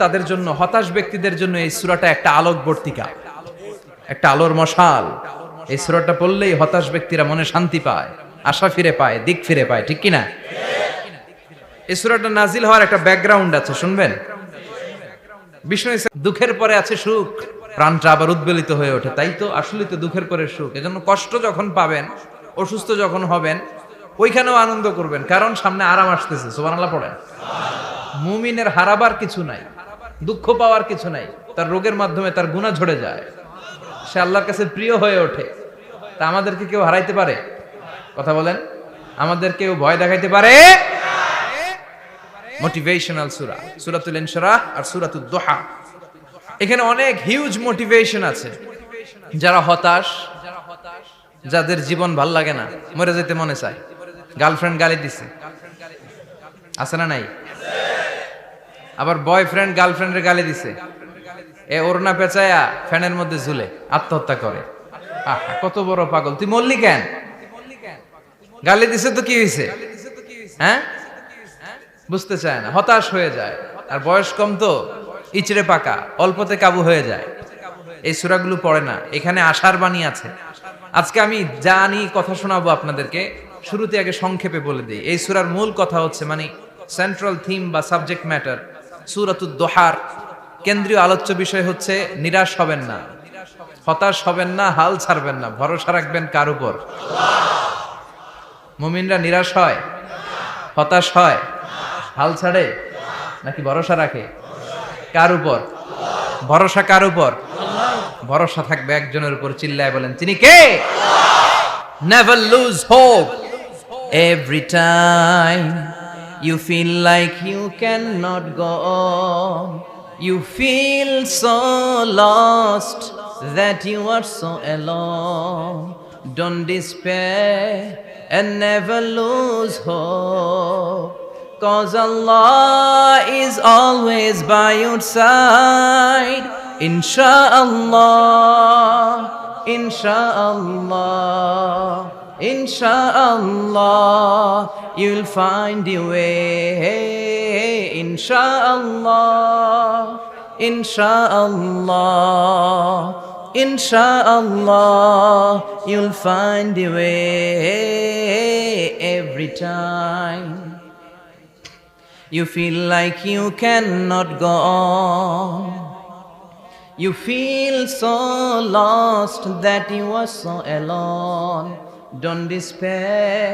তাদের জন্য, হতাশ ব্যক্তিদের জন্য এই সূরাটা একটা আলোকবর্তিকা, একটা আলোর মশাল। এই সূরাটা পড়লেই হতাশ ব্যক্তিরা মনে শান্তি পায়, আশা ফিরে পায়, দিক ফিরে পায়, ঠিক কিনা? এই সূরাটা নাজিল হওয়ার একটা ব্যাকগ্রাউন্ড আছে, শুনবেন? বিষ্ণু দুঃখের পরে আছে সুখ, প্রাণটা আবার উদ্বেলিত হয়ে ওঠে। তাই তো, আসলে তো দুঃখের পরে সুখ। এজন্য কষ্ট যখন পাবেন, অসুস্থ যখন হবেন, ওইখানেও আনন্দ করবেন, কারণ সামনে আরাম আসতেছে। সুবহানাল্লাহ পড়েন। মুমিনের হারাবার কিছু নাই, দুঃখ পাওয়ার কিছু নাই। তার রোগের মাধ্যমে তার গুনাহ ঝরে যায়, সে আল্লাহর কাছে প্রিয় হয়ে ওঠে। তা আমাদেরকে কেউ হারাইতে পারে? কথা বলেন, আমাদের কেউ ভয় দেখাইতে পারে? মোটিভেশনাল সূরা, সূরাতুল ইনশিরাহ আর সূরাতুদ দুহা। এখানে অনেক হিউজ মোটিভেশন আছে। যারা হতাশ, যাদের জীবন ভাল লাগে না, মরে যেতে মনে চায়, গার্লফ্রেন্ড গালি দিছে, আছে না নাই? আবার বয়ফ্রেন্ড গার্লফ্রেন্ডের গালি দিছে, এ ওড়না পেঁচায়া ফ্যানের মধ্যে ঝুলে আত্মহত্যা করে। কত বড় পাগল! তুই মরলি কেন? গালি দিছে তো কি হয়েছে? হ্যাঁ, বুঝতে চায় না, হতাশ হয়ে যায়। আর বয়স কম তো, ইচড়ে পাকা, অল্পতে কাবু হয়ে যায়। এই সূরাগুলো পড়ে না। এখানে আশার বাণী আছে। আজকে আমি জানি কথা শোনাবো আপনাদেরকে, শুরুতে আগে সংক্ষেপে বলে দিই। এই সূরার মূল কথা হচ্ছে, মানে সেন্ট্রাল থিম বা সাবজেক্ট ম্যাটার, সূরাতুদ দুহার কেন্দ্রীয় আলোচ্য বিষয় হচ্ছে নিরাশ হবেন না, হতাশ হবেন না, হাল ছাড়বেন না। ভরসা রাখবেন কার উপর? মুমিনরা নিরাশ হয়, হতাশ হয়, হাল ছাড়ে নাকি ভরসা রাখে? কার উপর ভরসা? কার উপর ভরসা থাকবে? একজনের উপর। চিল্লায় বলেন, তিনি কে? Never lose hope. Every time you feel like you cannot go on, you feel so lost that you are so alone. Don't despair and never lose hope, 'cause Allah is always by your side. Insha'Allah, Insha'Allah, Insha'Allah, you'll find your way. Insha'Allah, Insha'Allah, Insha'Allah, you'll find your way every time you feel like you cannot go on. You feel so lost that you are so alone. Don't despair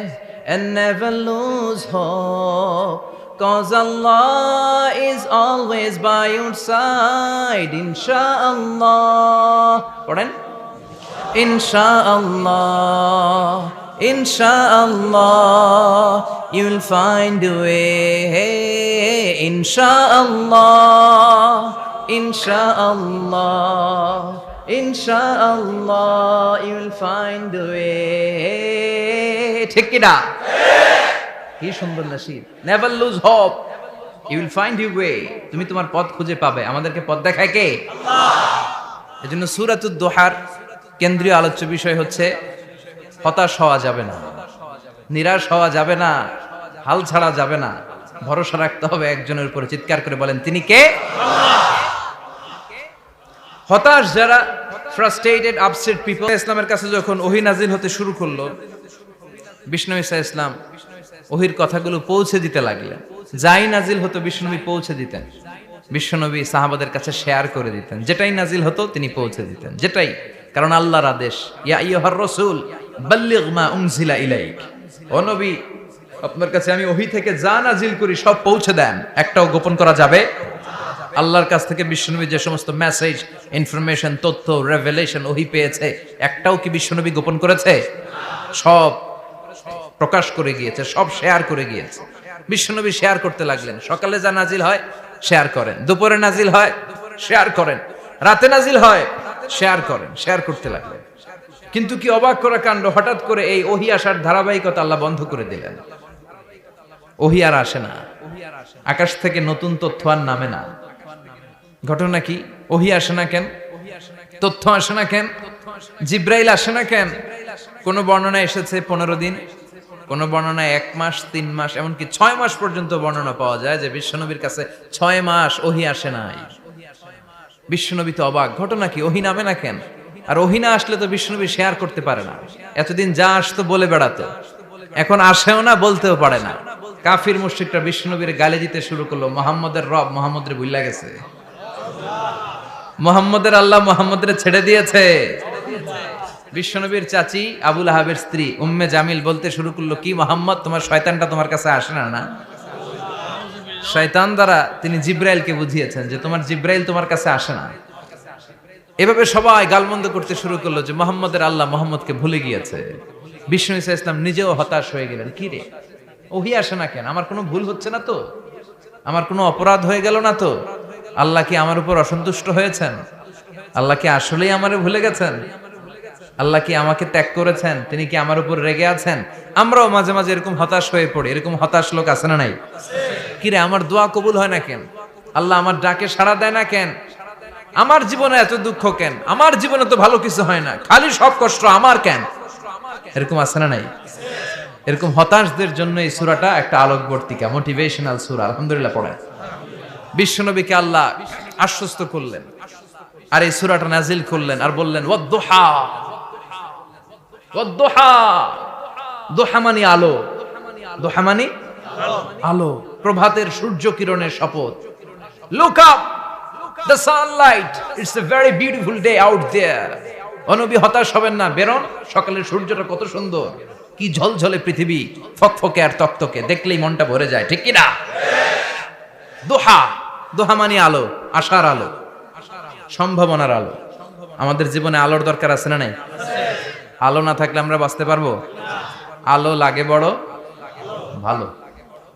and never lose hope, 'cause Allah is always by your side. Insha'Allah. Pardon? Insha'Allah, Insha'Allah, you'll find a way. Insha'Allah, Insha'Allah, Insha'Allah, you'll find a way. ঠিক কি না? কি সুন্দর nasheed. Never lose hope, you will find your way. তুমি তোমার পথ খুঁজে পাবে। আমাদেরকে পথ দেখায় কে? আল্লাহ। এজন্য সূরাতুদ দুহার কেন্দ্রীয় আলোচ্য বিষয় হচ্ছে হতাশ হওয়া যাবে না, নিরাশ হওয়া যাবে না, হাল ছাড়া যাবে না, ভরসা রাখতে হবে একজনের উপর। চিৎকার করে বলেন, তিনি কে? হতাশ যারা, ফ্রাস্ট্রেটেড, আপসেট পিপল, ইসলামের কাছে যখন ওহী নাজিল হতে শুরু করলো, বিষ্ণু ঈসা ইসলাম ওহীর কথাগুলো পৌঁছে দিতে লাগলেন। যাই নাজিল হতো বিষ্ণুনবী পৌঁছে দিতেন। বিশ্বনবী সাহাবাদের কাছে শেয়ার করে দিতেন। যেটাই নাজিল হতো তিনি পৌঁছে দিতেন, যেটাই। কারণ আল্লাহর আদেশ, ইয়া আইয়ুহার রাসূল বাল্লিগ মা উনজিলা ইলাইক। ও নবী, আপনার কাছে আমি ওহী থেকে যা নাজিল করি সব পৌঁছে দেন, একটাও গোপন করা যাবে? আল্লাহর কাছ থেকে বিশ্বনবী যে সমস্ত মেসেজ, ইনফরমেশন, তথ্য, রেভেলেশন ওহী পেয়েছে, একটাও কি বিশ্বনবী গোপন করেছে? সব প্রকাশ করে গিয়েছে, সব শেয়ার করে গিয়েছে। বিশ্বনবী শেয়ার করতে লাগলেন। সকালে যা নাজিল হয় শেয়ার করেন, দুপুরে নাজিল হয় শেয়ার করেন, রাতে নাজিল হয় শেয়ার করেন, শেয়ার করতে লাগলেন। কিন্তু কি অবাক করা কাণ্ড, হঠাৎ করে এই ওহী আসার ধারাবাহিকতা আল্লাহ বন্ধ করে দিলেন। ওহী আর আসে না, আকাশ থেকে নতুন তথ্য আর নামে না। ঘটনা কি? ওহী আসে না কেন? তথ্য আসে না কেন? জিব্রাইল আসে না কেন? কোন বর্ণনা এসেছে 15 দিন, কোন বর্ণনায় 1 মাস 3 মাস এমনকি 6 মাস পর্যন্ত বর্ণনা পাওয়া যায় যে বিশ্বনবীর কাছে 6 মাস ওহী আসে নাই। বিশ্বনবী তো অবাক, ঘটনা কি, ওহী নামে না কেন? আর ওহী না আসলে তো বিশ্বনবী শেয়ার করতে পারে না। এতদিন যা আসতো বলে বেড়াতো, এখন আসেও না, বলতেও পারে না। কাফির মুশরিকরা বিশ্বনবীর গালি দিতে শুরু করলো, মুহাম্মদের রব মুহাম্মদের ভুইলা গেছে, মুহাম্মদের আল্লাহ মুহাম্মদের ছেড়ে দিয়েছে। বিশ্বনবীর চাচি আবু লাহাবের স্ত্রী উম্মে জামিল বলতে শুরু করলো, কি মুহাম্মদ, তোমার শয়তানটা তোমার কাছে আসে না? না, শয়তান দ্বারা তিনি জিব্রাইলকে বুঝিয়েছেন যে তোমার জিব্রাইল তোমার কাছে আসে না। এভাবে সবাই গালমন্দ করতে শুরু করলো যে মুহাম্মদের আল্লাহ মুহাম্মদকে ভুলে গিয়েছে। বিষ্ণু ঈসা ইসলাম নিজেও হতাশ হয়ে গেলেন, কি রে ওহী আসে না কেন? আমার কোনো ভুল হচ্ছে না তো? আমার কোনো অপরাধ হয়ে গেল না তো? আল্লাহ কি আমার উপর অসন্তুষ্ট হয়েছেন? আল্লাহ কি আসলেই আমারে ভুলে গেছেন? আল্লাহ কি আমাকে ত্যাগ করেছেন? তিনি কি আমার উপর রেগে আছেন? আমরাও মাঝে মাঝে এরকম হতাশ হয়ে পড়ি। এরকম হতাশ লোক আছে না নাই? কিরে আমার দোয়া কবুল হয় না কেন? আল্লাহ আমার ডাকে সাড়া দেয় না কেন? আমার জীবনে এত দুঃখ কেন? আমার জীবনে তো ভালো কিছু হয় না, খালি সব কষ্ট আমার কেন? এরকম আছে না নাই? এরকম হতাশদের জন্য এই সূরাটা একটা আলোকবর্তিকা, মোটিভেশনাল সূরা। আলহামদুলিল্লাহ পড়েন। বিশ্বনবীকে আল্লাহ আশ্বস্ত করলেন আর এই সূরাটা নাজিল করলেন আর বললেন ওয়াদ-দুহা, ওয়াদ-দুহা। দুহা মানে আলো, দুহা মানে আলো, প্রভাতের সূর্য কিরণের শপথ। Look up, the sunlight, it's a very beautiful day out there. ও নবী হতাশ হবেন না, বেরোন, সকালের সূর্যটা কত সুন্দর, কি ঝলঝলে পৃথিবী, ফকফকে আর তকতকে, দেখলেই মনটা ভরে যায়, ঠিক কি না? দুহা, দুহা মানে আলো, আশার আলো, সম্ভাবনার আলো। আমাদের জীবনে আলোর দরকার আছে না নাই? আলো না থাকলে আমরা বাঁচতে পারবো? আলো লাগে বড় ভালো।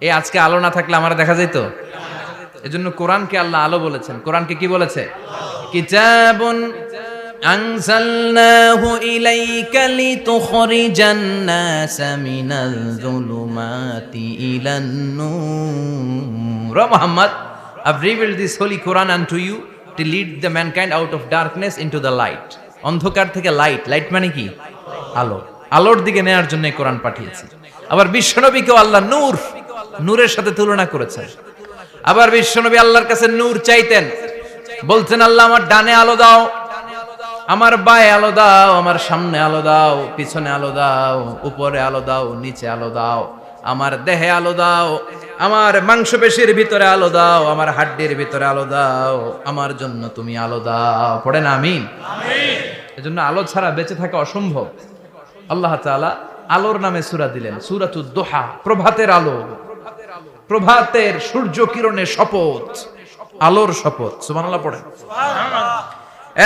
এই আজকে আলো না থাকলে আমার দেখা যেত? এজন্য কোরআনকে আল্লাহ আলো বলেছেন। কোরআনকে কি বলেছে? কিতাবুন আনজালনাহু ইলাইকা লিতুখরিজান নাসা মিনাল যুলুমাতি ইলান নূর। Muhammad, I've revealed this holy Quran unto you to lead the mankind out of darkness into the light. অন্ধকার থেকে লাইট, লাইট মানে কি? আলো, আলোর দিকে নেয়ার জন্য কোরআন পাঠিয়েছি। আবার বিশ্বনবীকেও আল্লাহ নূর, নূরের সাথে তুলনা করেছেন। আবার বিশ্বনবী আল্লাহর কাছে নূর চাইতেন, বলতেন আল্লাহ আমার ডানে আলো দাও, আমার বায়ে আলো দাও, আমার সামনে আলো দাও, পিছনে আলো দাও, উপরে আলো দাও, নিচে আলো দাও, আমার দেহে আলো দাও, আমার মাংসপেশির ভিতরে আলো দাও, আমার হাড্ডির ভিতরে আলো দাও, আমার জন্য তুমি আলো দাও। পড়েন আমিন। এজন্য আলো ছাড়া বেঁচে থাকা অসম্ভব। আল্লাহ তাআলা আলোর নামে সূরা দিলেন, সূরাতুদ দুহা, প্রভাতের আলো, প্রভাতের সূর্য কিরণের শপথ, আলোর শপথ। সুবহানাল্লাহ পড়েন।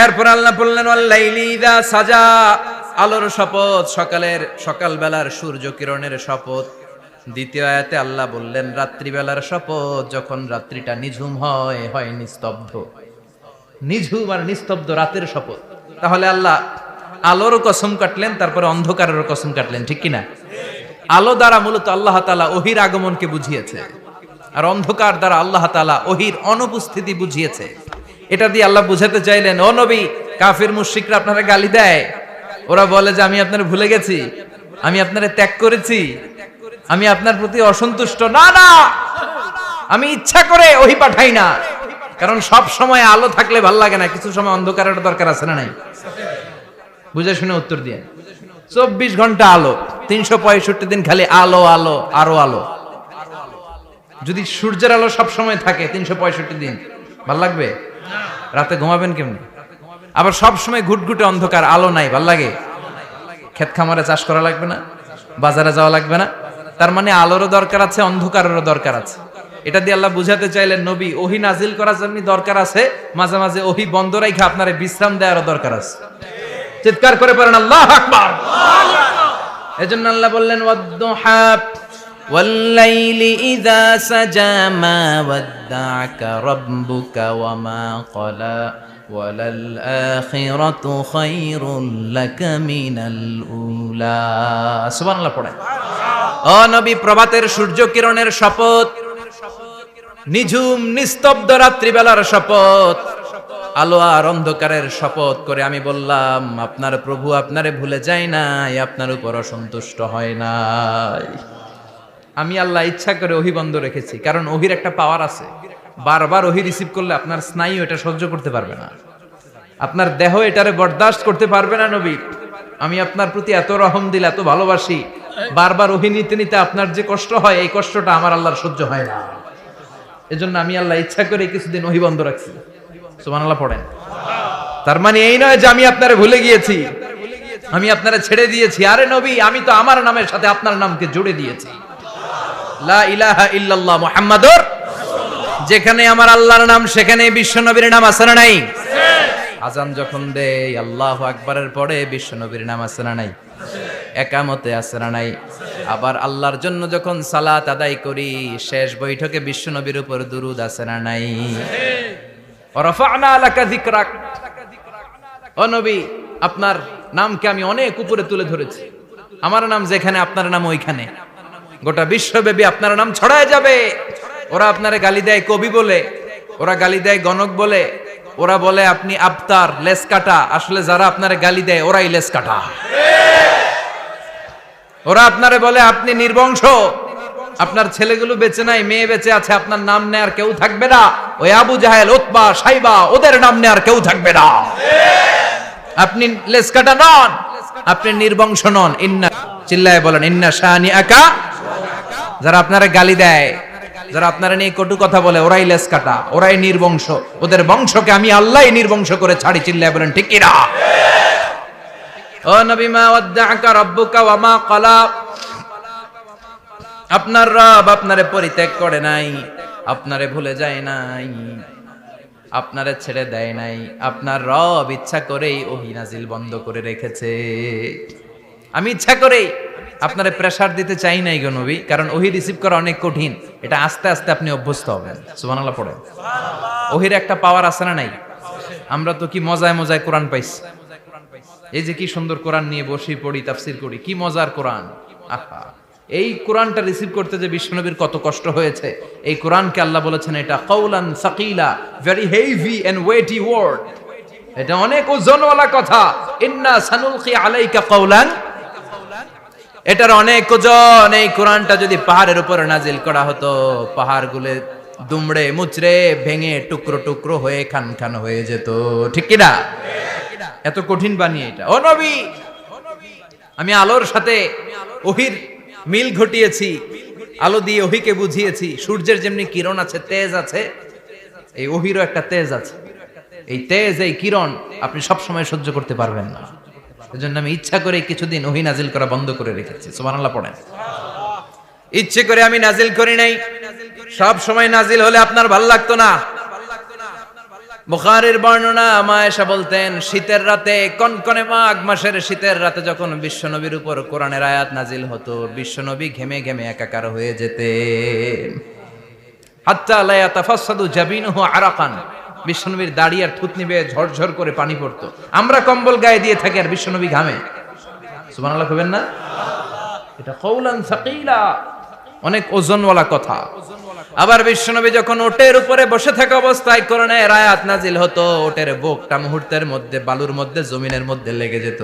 এরপর আল্লাহ বললেন ওয়াল লাইলি ইযা সাজা, আলোর শপথ, সকালের সকালবেলার সূর্য কিরণের শপথ। দ্বিতীয় আয়াতে আল্লাহ বললেন রাত্রিবেলার শপথ, যখন রাত্রিটা নিঝুম হয়, হয় নিস্তব্ধ, নিঝুম আর নিস্তব্ধ রাতের শপথ। তাহলে আল্লাহ আলোর কসম কাটলেন, তারপরে অন্ধকারের কসম কাটলেন, ঠিক কিনা? আলো দ্বারা মূলত আল্লাহ তাআলা ওহীর আগমনকে বুঝিয়েছে, আর অন্ধকার দ্বারা আল্লাহ তাআলা ওহীর অনুপস্থিতি বুঝিয়েছে। এটা দিয়ে আল্লাহ বুঝাতে চাইলেন, ও নবী, কাফির মুশরিকরা আপনারা গালি দেয়, ওরা বলে যে আমি আপনারে ভুলে গেছি, আমি আপনারে ত্যাগ করেছি, আমি আপনার প্রতি অসন্তুষ্ট। না না, আমি ইচ্ছা করে ওহী পাঠাই না, কারণ সব সময় আলো থাকলে ভাল লাগে না, কিছু সময় অন্ধকারের দরকার আছে না নাই? বুঝে শুনে উত্তর দিয়ে। 24 ঘন্টা আলো, 365 দিন খালি আলো আলো আরো আলো। যদি সূর্যের আলো সব সময় থাকে 365 দিন, ভাল লাগবে? রাতে ঘুমাবেন কেমনে? আবার সব সময় ঘুটঘুটে অন্ধকার, আলো নাই, ভাল লাগে? ক্ষেত খামারে চাষ করা লাগবে না, বাজারে যাওয়া লাগবে না। তার মানে আলোরও দরকার আছে, অন্ধকারেরও দরকার আছে। এটা দিয়ে আল্লাহ বুঝাতে চাইলেন, নবী, ওহী নাজিল করার জন্য দরকার আছে, মাঝে মাঝে ওহী বন্ধ রাখা আপনারে বিশ্রাম দেওয়ারও দরকার আছে। চিৎকার করে পড়েন আল্লাহু আকবার। এজন্য আল্লাহ বললেন ওয়াদ-দুহা ওয়াল লাইলি ইযা সাজা মা ওয়াদ্দা'আকা রাব্বুকা ওয়া মা ক্বালা ওয়ালাল আখিরাতু খায়রুল লাকা মিনাল উলা। সুবহানাল্লাহ পড়েন। ও নবী, প্রভাতের সূর্য কিরণের শপথ, নিঝুম নিস্তব্ধ রাত্রিবেলার শপথ, আলো আর অন্ধকারের শপথ করে আমি বললাম, আপনার প্রভু আপনারে ভুলে যায় নাই, আপনার উপর অসন্তুষ্ট হয় নাই। আমি আল্লাহ ইচ্ছা করে ওহী বন্ধ রেখেছি, কারণ ওহির একটা পাওয়ার আছে। বারবার ওহী রিসিভ করলে আপনার স্নায়ু এটা সহ্য করতে পারবে না, আপনার দেহ এটারে বরদাস্ত করতে পারবে না। নবী, আমি আপনার প্রতি এত রহম দিল, এত ভালোবাসি, বারবার ওহী নিতে নিতে আপনার যে কষ্ট হয়, এই কষ্টটা আমার আল্লাহর সহ্য হয় না। এজন্য আমি আল্লাহ ইচ্ছা করে কিছুদিন ওহী বন্ধ রাখছি। সুবহানাল্লাহ পড়েন। তার মানে এই নয় যে আমি আপনারে ভুলে গিয়েছি, আমি আপনারে ছেড়ে দিয়েছি। আরে নবী, আমি তো আমার নামের সাথে আপনার নামকে জুড়ে দিয়েছি। লা ইলাহা ইল্লাল্লাহ মুহাম্মাদুর, যেখানে আমার আল্লাহর নাম সেখানে বিশ্ব নবীর নাম আছে না নাই? আজান যখন দেই আল্লাহু আকবারের পরে বিশ্ব নবীর নাম আছে না নাই? একামতে আছে না নাই? আবার আল্লাহর জন্য যখন সালাত আদায় করি, শেষ বৈঠকে বিশ্ব নবীর উপর দুরূদ আছে না নাই? রাফা'না লাকা যিকরাক, ও নবী, আপনার নামকে আমি অনেক উপরে তুলে ধরেছি। আমার নাম যেখানে আপনার নাম ওইখানে, গোটা বিশ্বব্যাপী আপনার নাম ছড়ায় যাবে। ওরা আপনারে গালি দেয় কবি বলে, ওরা গালি দেয় গণক বলে, ওরা বলে আপনি আবতার, লেস কাটা। আসলে যারা আপনারে গালি দেয় ওরাই লেস কাটা। ওরা আপনারে বলে আপনি নির্বংশ, আপনার ছেলেগুলো বেঁচে নাই, মেয়ে বেঁচে আছে, আপনার নাম নেয়ার কেউ থাকবে না। ওই আবু জাহেল, উতবা, সাইবা, ওদের নাম নেয়ার কেউ থাকবে না। আপনি লেস কাটা নন, আপনি নির্বংশ নন। ইন্না, চিল্লায় বলেন ইন্না শানিআকা। যারা আপনারে গালি দেয়, যারা আপনারা নিয়ে কটু কথা বলে, ওরাই লেস কাটা, ওরাই নির্বংশ। ওদের বংশকে আমি আল্লাহই নির্বংশ করে ছাড়ি। চিল্লায় বলেন ঠিক কিনা? ও নবী, মা ওয়াদ্দাআকা রাব্বুকা ওয়া মা ক্বালা, আপনার রব আপনারে পরিত্যাগ করে নাই, আপনারে ভুলে যায় নাই, আপনারে ছেড়ে দেয় নাই। আপনার রব ইচ্ছা করেই ওহী নাজিল বন্ধ করে রেখেছে। আমি ইচ্ছা করেই আপনারে প্রেসার দিতে চাই নাই গো নবী, কারণ ওহী রিসিভ করা অনেক কঠিন। এটা আস্তে আস্তে আপনি অভ্যস্ত হবেন। সুবহানাল্লাহ পড়েন। ওহীর একটা পাওয়ার আছে না নাই? আমরা তো কি মজায় মজায় কোরআন পাইছি। এই যে কি সুন্দর কোরআন নিয়ে বসি, পড়ি, তাফসীর করি, কি মজার কোরআন। আহা, এই কোরআনটা রিসিভ করতে যে বিশ্বনবীর কত কষ্ট হয়েছে। এই কোরআনকে আল্লাহ বলেছেন এটা কাউলান সাকিলা, very heavy and weighty word, এটা অনেক ওজনওয়ালা কথা। ইন্না সানুলকি আলাইকা কাউলান, এটার অনেক ওজন। এই কোরআনটা যদি পাহাড়ের উপরে নাজিল করা হতো, পাহাড়গুলো দুমড়ে মুচড়ে ভেঙে টুকরো টুকরো হয়ে খান খান হয়ে যেত। ঠিক কি না? এত কঠিন বানিয়ে এটা। ও নবী, আমি আলোর সাথে ওহীর মিল ঘটিয়েছি, আলো দিয়ে ওহীকে বুঝিয়েছি। সূর্যের যেমনি কিরণ আছে, তেজ আছে, এই ওহীরও একটা তেজ আছে। এই তেজ, এই কিরণ আপনি সব সময় সহ্য করতে পারবেন না। এজন্য আমি ইচ্ছা করে কিছুদিন ওহী নাজিল করা বন্ধ করে রেখেছি। সুবহানাল্লাহ পড়েন। ইচ্ছে করে আমি নাজিল করি নাই। সব সময় নাজিল হলে আপনার ভালো লাগতো না। বুখারীর বর্ণনা, মা আয়েশা বলতেন, শীতের রাতে, কনকনে মাঘ মাসের শীতের রাতে যখন বিশ্বনবীর উপর কোরআনের আয়াত নাজিল হতো, বিশ্বনবী ঘেমে ঘেমে একাকার হয়ে যেতেন। হাত্তা লা ইয়াতাফাসসাদু জাবিনুহু আরাকান, বিশ্বনবীর দাড়ি আর থুতনি বেয়ে ঝরঝর করে পানি পড়তো। আমরা কম্বল গায়ে দিয়ে থাকি আর বিশ্বনবী ঘামে। সুবহানাল্লাহ কইবেন না? এটা কাউলান সাকিলা, অনেক ওজনওয়ালা কথা। আবার বিশ্বনবী যখন ওটের উপরে বসে থাকা অবস্থায় কোরআনের আয়াত নাজিল হতো, ওটের বুকটা মুহূর্তের মধ্যে বালুর মধ্যে, জমিনের মধ্যে লেগে যেত।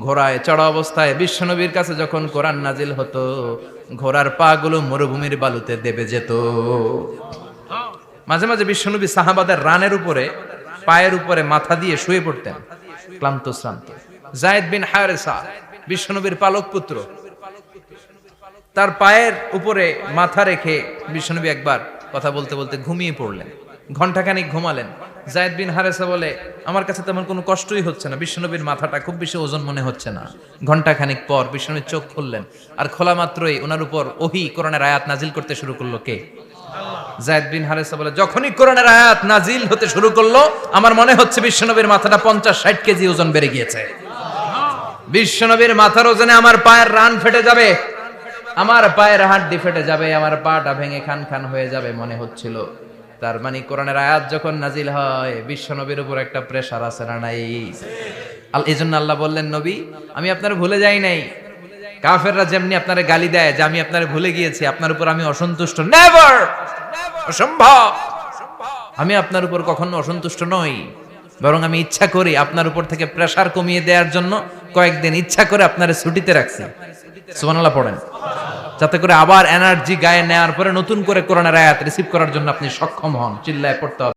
ঘোড়ায় চড়া অবস্থায় বিশ্বনবীর কাছে যখন কোরআন নাজিল হতো, ঘোড়ার পা গুলো মরুভূমির বালুতে দেবে যেত। মাঝে মাঝে বিশ্বনবী সাহাবাদের রানের উপরে, পায়ের উপরে মাথা দিয়ে শুয়ে পড়তেন, ক্লান্ত শ্রান্ত। যায়েদ বিন হারেসা, বিশ্বনবীর পালক পুত্র, তার পায়ের উপরে মাথা রেখে বিশ্বনবী একবার কথা বলতে বলতে ঘুমিয়ে পড়লেন। ঘন্টাখানিক ঘুমালেন। যায়েদ বিন হারেসা বলে, আমার কাছে তেমন কোনো কষ্টই হচ্ছে না, বিশ্বনবীর মাথাটা খুব বেশি ওজন মনে হচ্ছে না। ঘন্টাখানিক পর বিশ্বনবীর চোখ খুললেন, আর খোলা মাত্রই ওনার উপর ওহী কোরআনের আয়াত নাজিল করতে শুরু করলো। কে? যায়েদ বিন হারেসা বলে, যখনই কোরআনের আয়াত নাজিল হতে শুরু করলো, আমার মনে হচ্ছে বিশ্বনবীর মাথাটা 50-60 কেজি ওজন বেড়ে গিয়েছে। বিশ্বনবীর মাথার ওজনে আমার পায়ের রান ফেটে যাবে, আমার পায়ের হাড্ডি ফেটে যাবে, আমার পাটা ভেঙে খান খান হয়ে যাবে মনে হচ্ছিল। তার মানে কোরআনের আয়াত যখন নাজিল হয়, বিশ্বনবীর উপর একটা প্রেসার আছে না নাই? এই জন্য আল্লাহ বললেন, নবী, আমি আপনার ভুলে যাই নাই। কাফেররা যেমনি আপনারে গালি দেয় যে আমি আপনারে ভুলে গিয়েছি, আপনার উপর আমি অসন্তুষ্ট, নেভার, অসম্ভব। আমি আপনার উপর কখনো অসন্তুষ্ট নই, বরং আমি ইচ্ছা করি আপনার উপর থেকে প্রেসার কমিয়ে দেওয়ার জন্য কয়েকদিন ইচ্ছা করে আপনারে ছুটিতে রাখছি। সুবহানাল্লাহ পড়েন, যাতে করে আবার এনার্জি গায়ে নেওয়ার পরে নতুন করে কোরআনের আয়াত রিসিভ করার জন্য আপনি সক্ষম হন। চিল্লায় পড়তে হবে।